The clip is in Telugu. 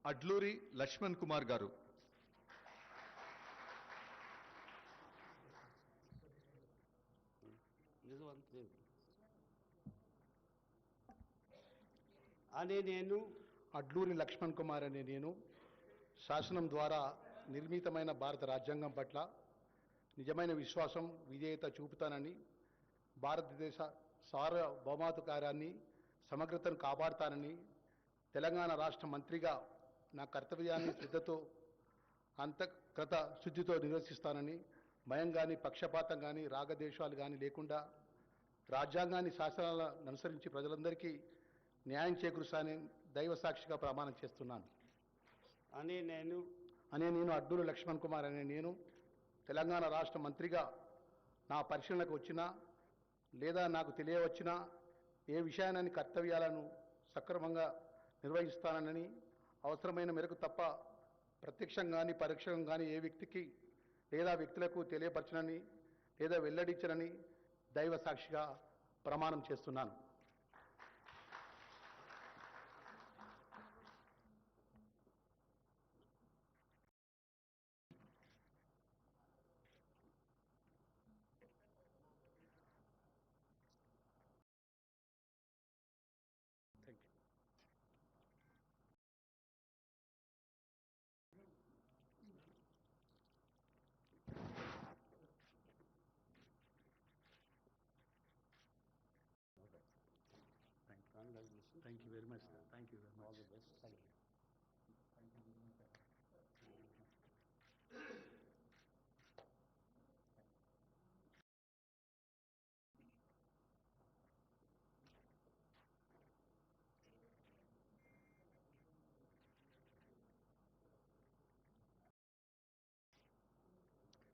అడ్లూరి లక్ష్మణ్ కుమార్ గారు. అడ్లూరి లక్ష్మణ్ కుమార్ అనే నేను శాసనం ద్వారా నిర్మితమైన భారత రాజ్యాంగం పట్ల నిజమైన విశ్వాసం విధేయత చూపుతానని, భారతదేశ సార్వభౌమాధికారాన్ని సమగ్రతను కాపాడుతానని, తెలంగాణ రాష్ట్ర మంత్రిగా నా కర్తవ్యాన్ని శ్రద్ధతో అంతఃగత శుద్ధితో నిర్వర్తిస్తానని, భయం కానీ పక్షపాతం కానీ రాగద్వేషాలు కానీ లేకుండా రాజ్యాంగాన్ని శాసనాలను అనుసరించి ప్రజలందరికీ న్యాయం చేకూరుస్తానని దైవ సాక్షిగా ప్రమాణం చేస్తున్నాను. నేను అడ్లూరి లక్ష్మణ్ కుమార్ అనే నేను తెలంగాణ రాష్ట్ర మంత్రిగా నా పరిశీలనకు వచ్చినా లేదా నాకు తెలియవచ్చినా ఏ విషయాన్ని కర్తవ్యాలను సక్రమంగా నిర్వహిస్తానని, అవసరమైన మేరకు తప్ప ప్రత్యక్షంగా కానీ పరోక్షంగా కానీ ఏ వ్యక్తికి లేదా వ్యక్తులకు తెలియపరచనని లేదా వెల్లడించనని దైవ సాక్షిగా ప్రమాణం చేస్తున్నాను. Thank you. Thank you very much. Thank you very much. All the best. Thank you.